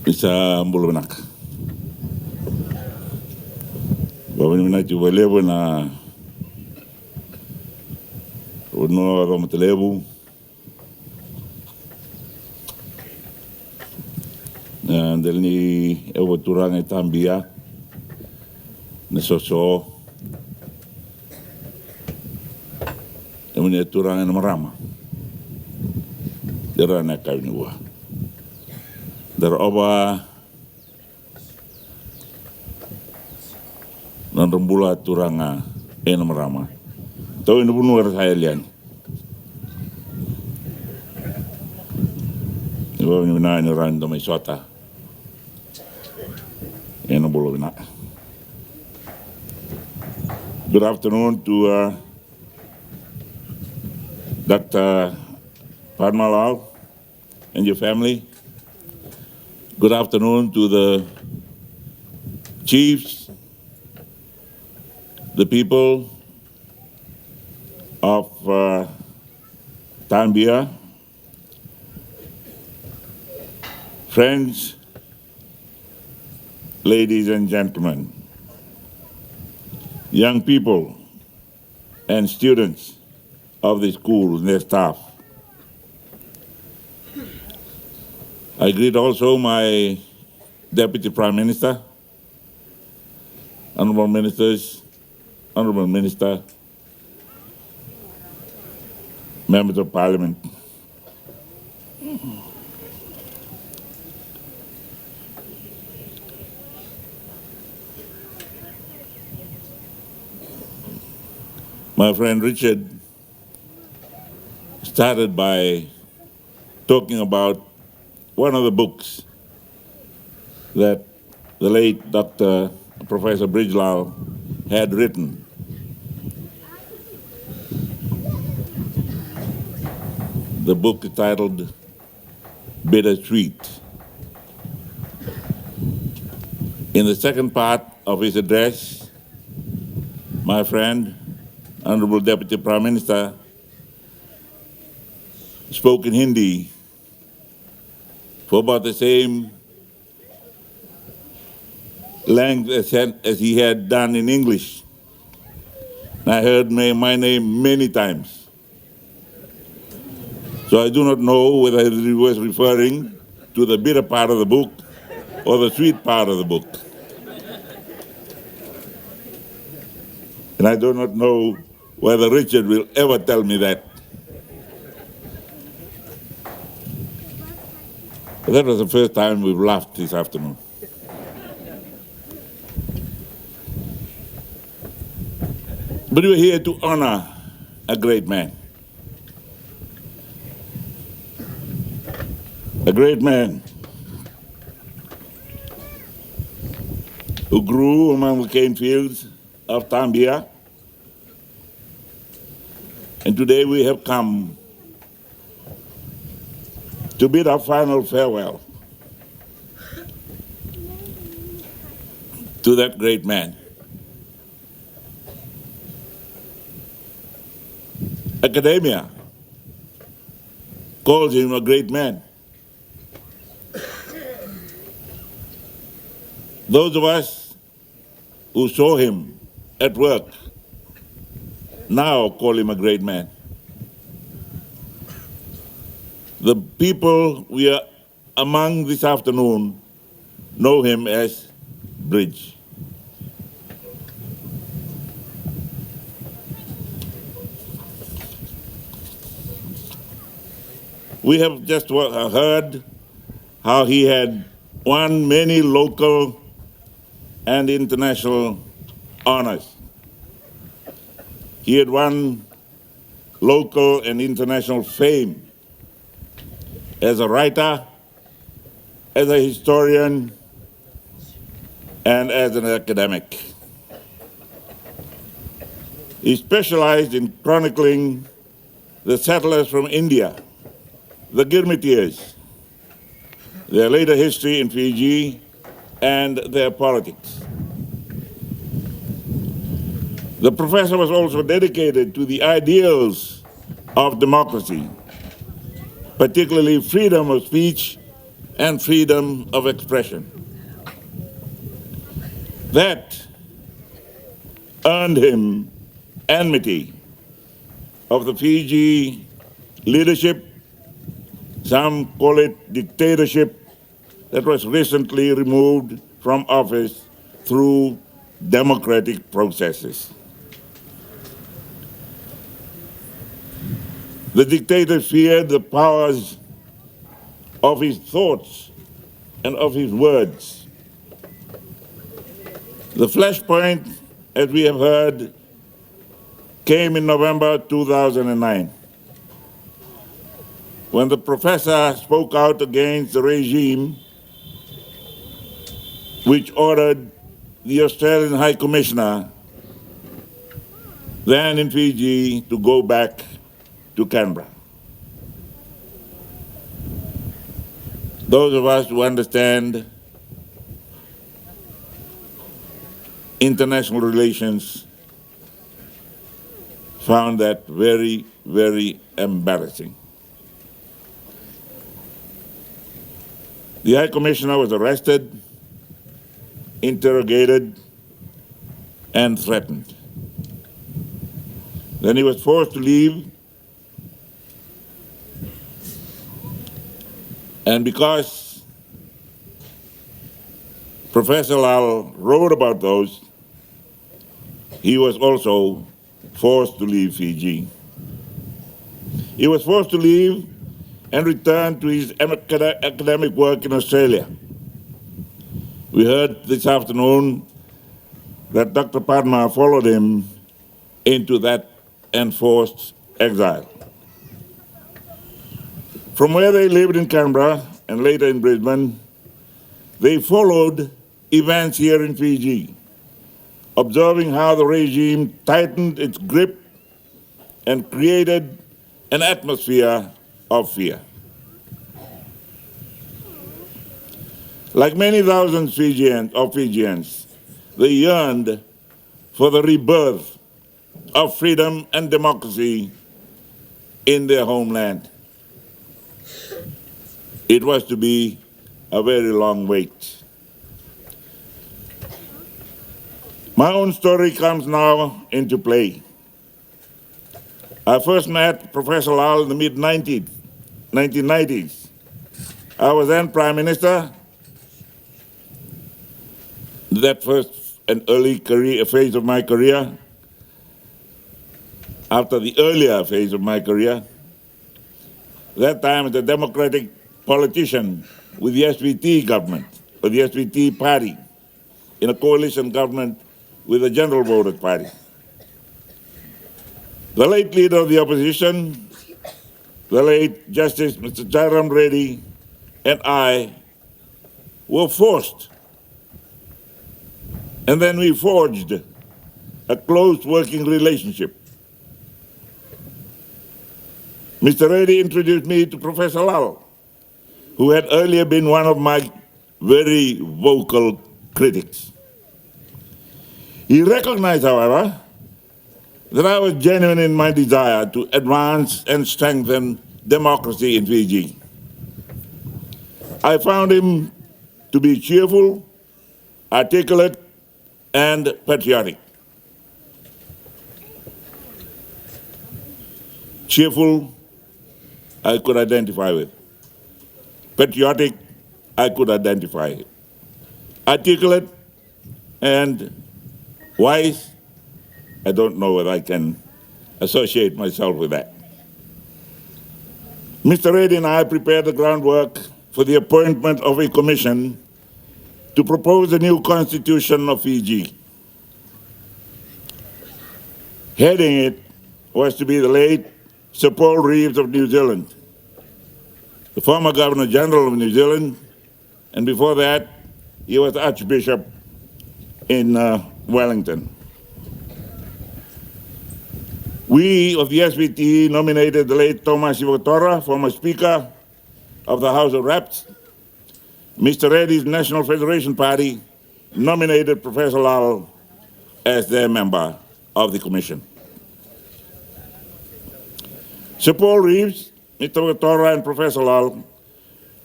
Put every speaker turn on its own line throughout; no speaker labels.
Isa mbulunak. Bawa ni nak cuba lebu na uno agam telebu. Del ni ewo turang Tabia na soso. Emuni turang na marama. Dera na kawinua. Dera oba nan rembula turanga ena marama. Tau ini pun luar saya lian. Ibu ni na ni ran do Macuata. Ena bolo na. Good afternoon to Dr. Brij Lal and your family. Good afternoon to the chiefs, the people of Tabia, friends, ladies and gentlemen, young people and students of the school and their staff. I greet also my Deputy Prime Minister, Honorable Ministers, Honorable Minister, Members of Parliament. My friend Richard started by talking about one of the books that the late Dr. Professor Brij Lal had written. The book is titled Bittersweet. In the second part of his address, my friend, Honorable Deputy Prime Minister, spoke in Hindi for about the same length as he had done in English. And I heard my name many times. So I do not know whether he was referring to the bitter part of the book or the sweet part of the book. And I do not know whether Richard will ever tell me that. But that was the first time we've laughed this afternoon. But we're here to honor a great man. A great man who grew among the cane fields of Tabia. And today we have come to bid our final farewell to that great man. Academia calls him a great man. Those of us who saw him at work now call him a great man. The people we are among this afternoon know him as Brij. We have just heard how he had won many local and international honors. He had won local and international fame as a writer, as a historian, and as an academic. He specialized in chronicling the settlers from India, the Girmitiers, their later history in Fiji, and their politics. The professor was also dedicated to the ideals of democracy, particularly freedom of speech and freedom of expression. That earned him enmity of the Fiji leadership. Some call it dictatorship, that was recently removed from office through democratic processes. The dictator feared the powers of his thoughts and of his words. The flashpoint, as we have heard, came in November 2009, when the professor spoke out against the regime which ordered the Australian High Commissioner, then in Fiji, to go back to Canberra. Those of us who understand international relations found that very, very embarrassing. The High Commissioner was arrested, interrogated, and threatened. Then he was forced to leave, and because Professor Lal wrote about those, he was also forced to leave Fiji. He was forced to leave and return to his academic work in Australia. We heard this afternoon that Dr. Padma followed him into that enforced exile. From where they lived in Canberra and later in Brisbane, they followed events here in Fiji, observing how the regime tightened its grip and created an atmosphere of fear. Like many thousands of Fijians, they yearned for the rebirth of freedom and democracy in their homeland. It was to be a very long wait. My own story comes now into play. I first met Professor Lal in the mid-1990s. I was then Prime Minister. That first and early phase of my career. After the earlier phase of my career, that time as a Democratic politician with the SVT government, or the SVT party, in a coalition government with the General Voters Party. The late leader of the opposition, the late Justice Mr. Jairam Reddy, and I were forced, and then we forged a close working relationship. Mr. Reddy introduced me to Professor Lal, who had earlier been one of my very vocal critics. He recognized, however, that I was genuine in my desire to advance and strengthen democracy in Fiji. I found him to be cheerful, articulate, and patriotic. Cheerful, I could identify with. Patriotic, I could identify with. Articulate and wise, I don't know whether I can associate myself with that. Mr. Reddy and I prepared the groundwork for the appointment of a commission to propose a new constitution of Fiji. Heading it was to be the late Sir Paul Reeves of New Zealand, the former Governor General of New Zealand, and before that, he was Archbishop in Wellington. We of the SVT nominated the late Thomas Ivotora, former Speaker of the House of Reps. Mr. Reddy's National Federation Party nominated Professor Lal as their member of the commission. Sir Paul Reeves, Mr. Ivotora, and Professor Lal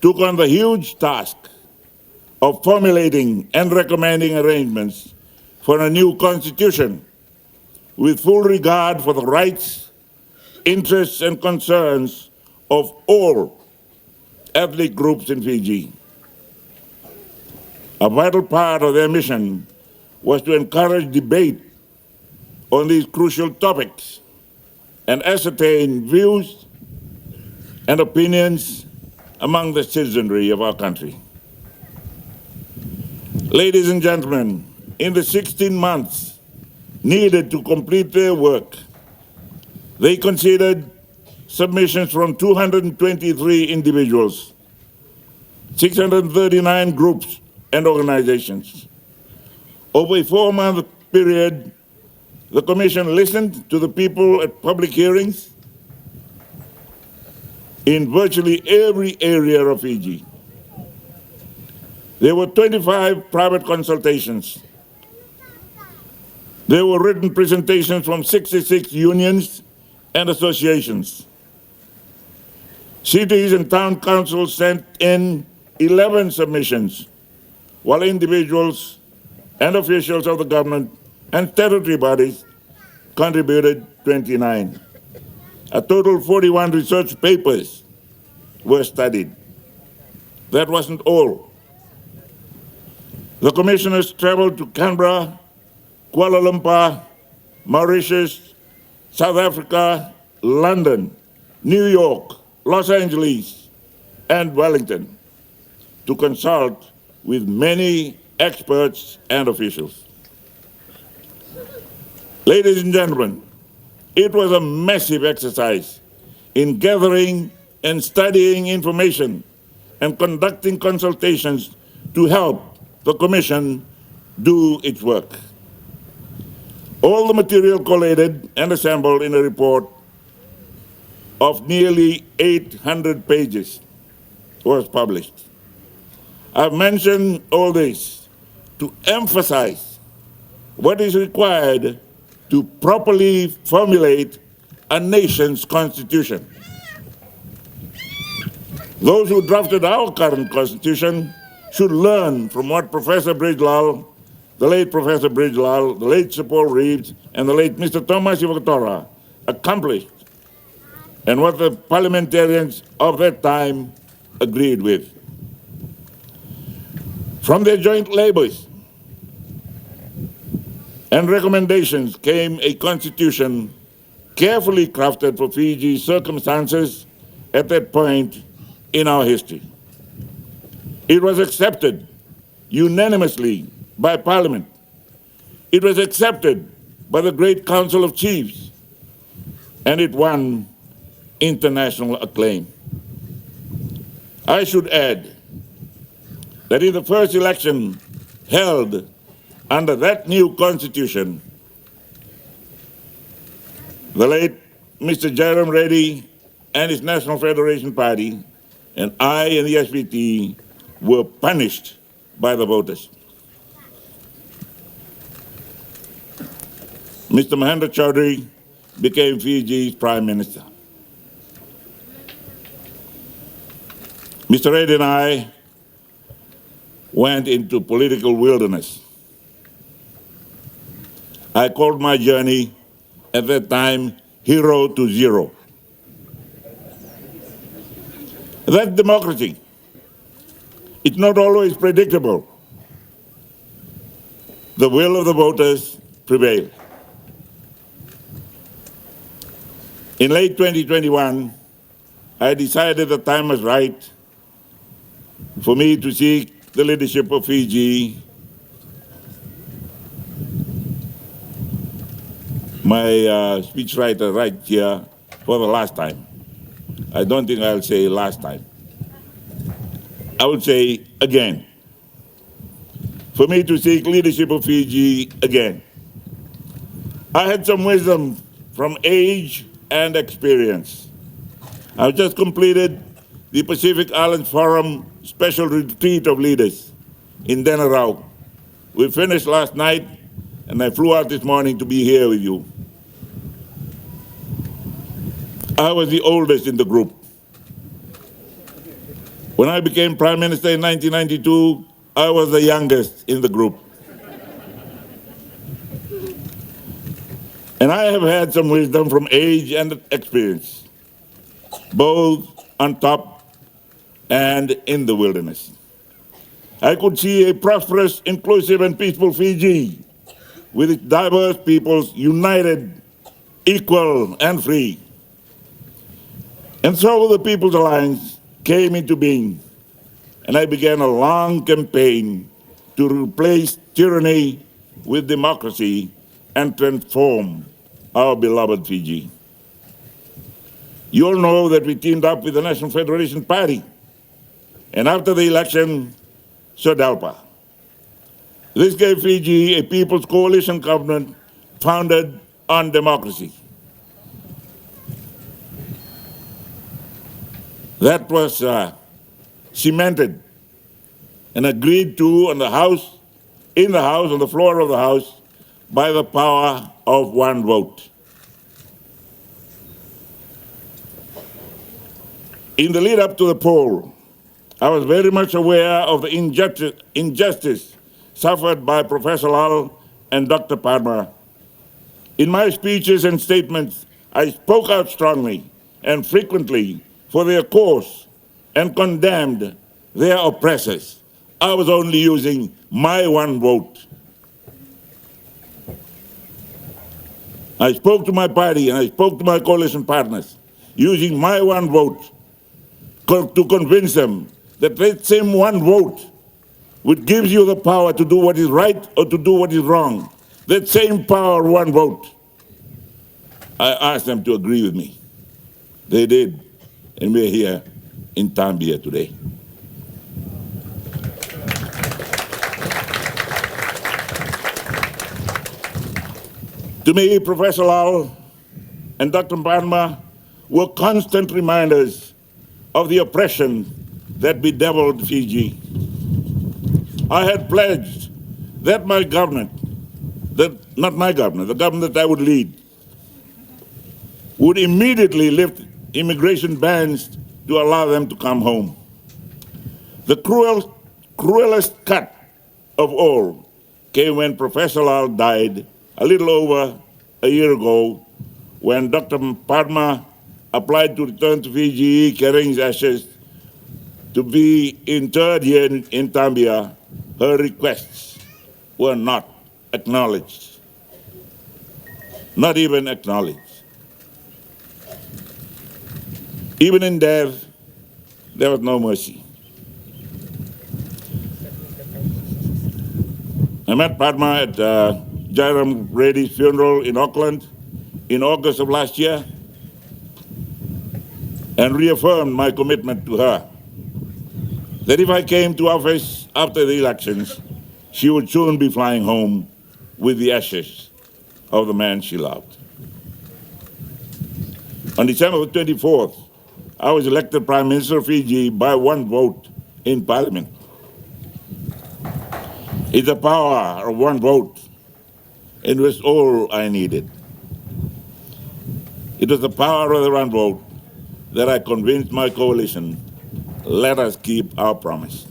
took on the huge task of formulating and recommending arrangements for a new constitution with full regard for the rights, interests, and concerns of all ethnic groups in Fiji. A vital part of their mission was to encourage debate on these crucial topics and ascertain views and opinions among the citizenry of our country. Ladies and gentlemen, in the 16 months needed to complete their work, they considered submissions from 223 individuals, 639 groups and organizations. Over a 4-month period, the Commission listened to the people at public hearings in virtually every area of Fiji. There were 25 private consultations. There were written presentations from 66 unions and associations. Cities and town councils sent in 11 submissions, while individuals and officials of the government and territory bodies contributed 29. A total of 41 research papers were studied. That wasn't all. The commissioners traveled to Canberra, Kuala Lumpur, Mauritius, South Africa, London, New York, Los Angeles, and Wellington to consult with many experts and officials. Ladies and gentlemen, it was a massive exercise in gathering and studying information and conducting consultations to help the Commission do its work. All the material collated and assembled in a report of nearly 800 pages was published. I've mentioned all this to emphasize what is required to properly formulate a nation's constitution. Those who drafted our current constitution should learn from what Professor Brij Lal, the late Professor Brij Lal, the late Sir Paul Reeves, and the late Mr. Thomas Ivotora accomplished, and what the parliamentarians of that time agreed with. From their joint labors and recommendations came a constitution carefully crafted for Fiji's circumstances at that point in our history. It was accepted unanimously by Parliament. It was accepted by the Great Council of Chiefs, and it won international acclaim. I should add that in the first election held under that new constitution, the late Mr. Jairam Reddy and his National Federation Party and I and the SVT were punished by the voters. Mr. Mahendra Chaudhry became Fiji's Prime Minister. Mr. Reddy and I went into political wilderness. I called my journey at that time Hero to Zero. That's democracy. It's not always predictable. The will of the voters prevailed. In late 2021, I decided the time was right for me to seek the leadership of Fiji. My speechwriter right here for the last time. I don't think I'll say last time. I would say again. for me to seek leadership of Fiji again. I had some wisdom from age and experience. I've just completed the Pacific Islands Forum special retreat of leaders in Denarau. We finished last night, and I flew out this morning to be here with you. I was the oldest in the group. When I became Prime Minister in 1992, I was the youngest in the group. And I have had some wisdom from age and experience, both on top and in the wilderness. I could see a prosperous, inclusive, and peaceful Fiji with its diverse peoples united, equal, and free. And so the People's Alliance came into being, and I began a long campaign to replace tyranny with democracy and transform our beloved Fiji. You all know that we teamed up with the National Federation Party, and after the election, SODALPA. This gave Fiji a people's coalition government founded on democracy. That was cemented and agreed to in the House, on the floor of the House, by the power of one vote. In the lead up to the poll, I was very much aware of the injustice suffered by Professor Lal and Dr. Padma. In my speeches and statements, I spoke out strongly and frequently for their cause and condemned their oppressors. I was only using my one vote. I spoke to my party and I spoke to my coalition partners using my one vote to convince them that that same one vote which gives you the power to do what is right or to do what is wrong, that same power, one vote, I asked them to agree with me. They did, and we're here in Tabia today. To me, Professor Lal and Dr. Padma were constant reminders of the oppression that bedeviled Fiji. I had pledged that my government, not my government, the government that I would lead, would immediately lift immigration bans to allow them to come home. The cruelest cut of all came when Professor Lal died a little over a year ago, when Dr. Padma applied to return to Fiji carrying his ashes to be interred here in Tabia. Her requests were not acknowledged, not even acknowledged. Even in death, there was no mercy. I met Padma at Jairam Reddy's funeral in Auckland in August of last year and reaffirmed my commitment to her that if I came to office after the elections, she would soon be flying home with the ashes of the man she loved. On December 24th, I was elected Prime Minister of Fiji by one vote in Parliament. It's the power of one vote. It was all I needed. It was the power of the one vote that I convinced my coalition, let us keep our promise.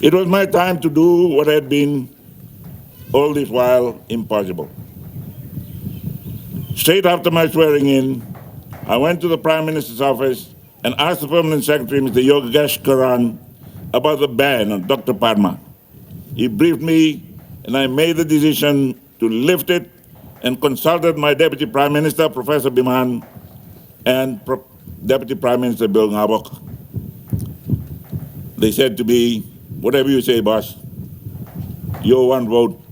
It was my time to do what had been all this while impossible. Straight after my swearing in, I went to the Prime Minister's office and asked the Permanent Secretary, Mr. Yogesh Karan, about the ban on Dr. Padma. He briefed me, and I made the decision to lift it and consulted my Deputy Prime Minister, Professor Biman, and Deputy Prime Minister Bill Ngabok. They said to me, whatever you say, boss, your one vote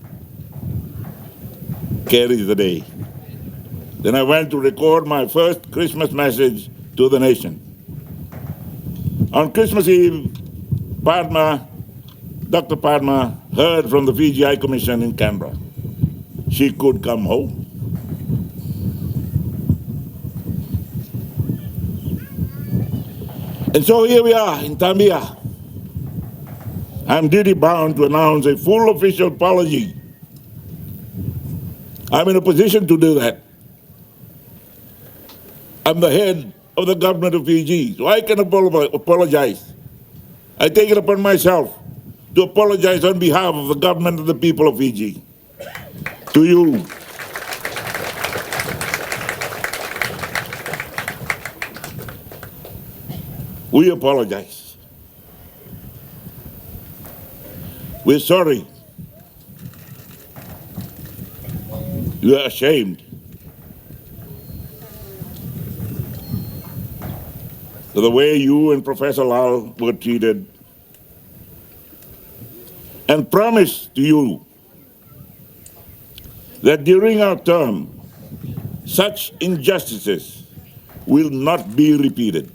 carries the day. Then I went to record my first Christmas message to the nation. On Christmas Eve, Dr. Padma heard from the Fiji High Commission in Canberra she could come home. And so here we are in Tabia. I'm duty bound to announce a full official apology. I'm in a position to do that. I'm the head of the government of Fiji, so I can apologize. I take it upon myself to apologize on behalf of the government of the people of Fiji. To you. We apologize. We're sorry. We are ashamed for the way you and Professor Lal were treated, and promise to you that during our term, such injustices will not be repeated.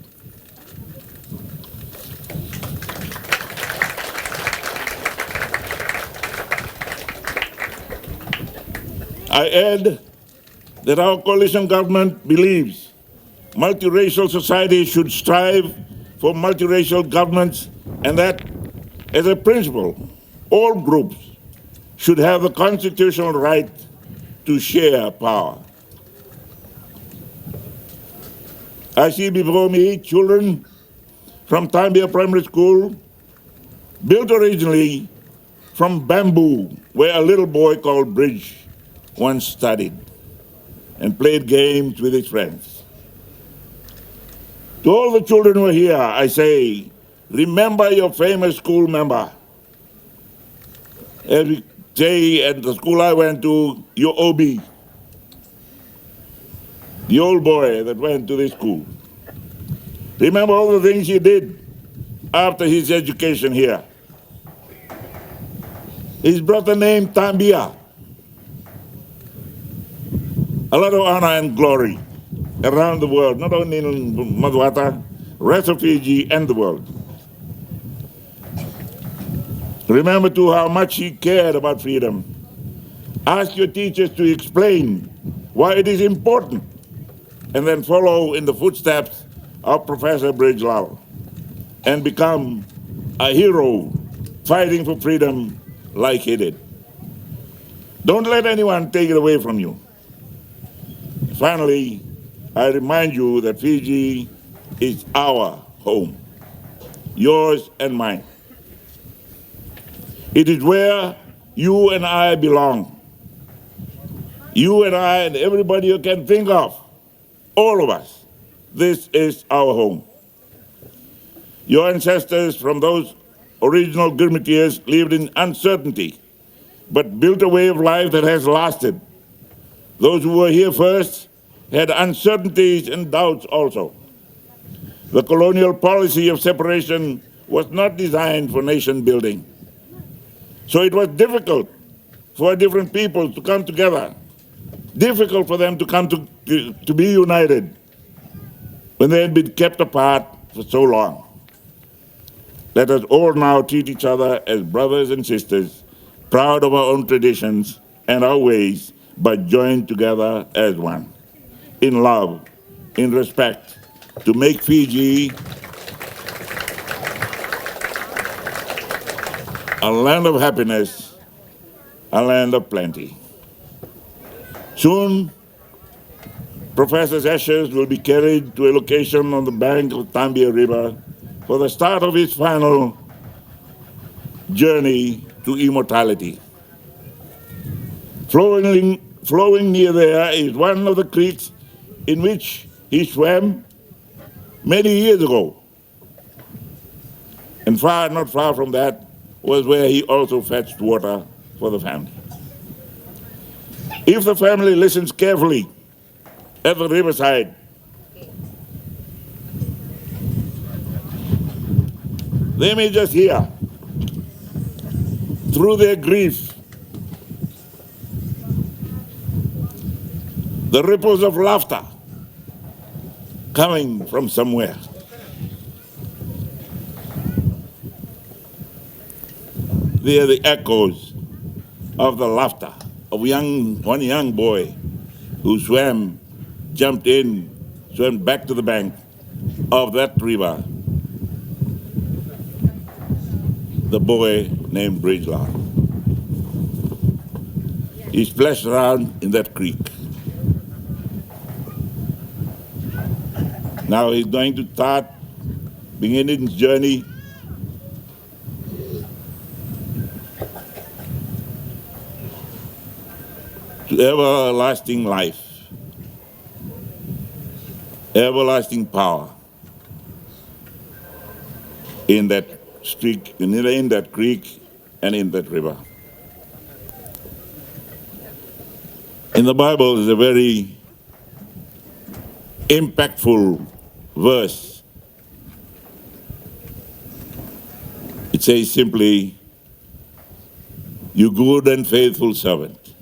I add that our coalition government believes multiracial society should strive for multiracial governments, and that, as a principle, all groups should have the constitutional right to share power. I see before me children from Tabia Primary School, built originally from bamboo, where a little boy called Brij once studied and played games with his friends. To all the children who are here, I say, remember your famous school member. As we say at the school I went to, your OB, the old boy that went to this school. Remember all the things he did after his education here. His brother named Tabia. A lot of honor and glory around the world, not only in Macuata, rest of Fiji and the world. Remember too how much he cared about freedom. Ask your teachers to explain why it is important, and then follow in the footsteps of Professor Brij Lal and become a hero fighting for freedom like he did. Don't let anyone take it away from you. Finally, I remind you that Fiji is our home, yours and mine. It is where you and I belong. You and I and everybody you can think of, all of us, this is our home. Your ancestors from those original Gurmitiers lived in uncertainty, but built a way of life that has lasted. Those who were here first had uncertainties and doubts also. The colonial policy of separation was not designed for nation building. So it was difficult for different people to come together, difficult for them to come to be united when they had been kept apart for so long. Let us all now treat each other as brothers and sisters, proud of our own traditions and our ways, but joined together as one, in love, in respect, to make Fiji a land of happiness, a land of plenty. Soon, Professor's ashes will be carried to a location on the bank of Tabia River for the start of his final journey to immortality. Flowing near there is one of the creeks in which he swam many years ago. And not far from that was where he also fetched water for the family. If the family listens carefully at the riverside, they may just hear, through their grief, the ripples of laughter coming from somewhere. they are the echoes of the laughter of one young boy who jumped in, swam back to the bank of that river, the boy named Brij Lal. He splashed around in that creek. Now he's going to start beginning his journey to everlasting life, everlasting power in that creek and in that river. In the Bible, there's a very impactful verse. It says simply, "You good and faithful servant,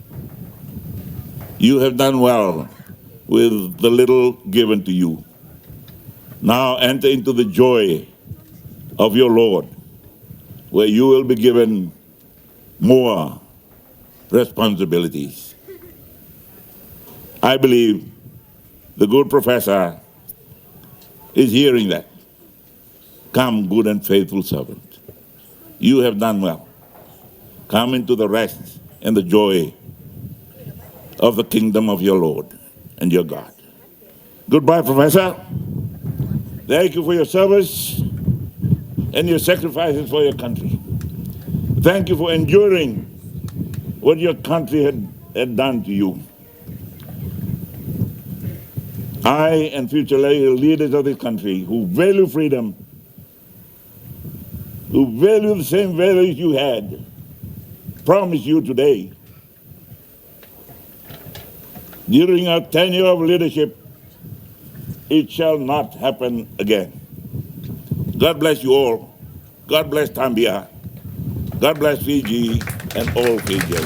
you have done well with the little given to you. Now enter into the joy of your Lord, where you will be given more responsibilities." I believe the good professor is hearing that. Come, good and faithful servant. You have done well. Come into the rest and the joy of the kingdom of your Lord and your God. Goodbye, Professor. Thank you for your service and your sacrifices for your country. Thank you for enduring what your country had done to you. I and future leaders of this country who value freedom, who value the same values you had, promise you today, during our tenure of leadership, it shall not happen again. God bless you all. God bless Tabia. God bless Fiji and all Fijians.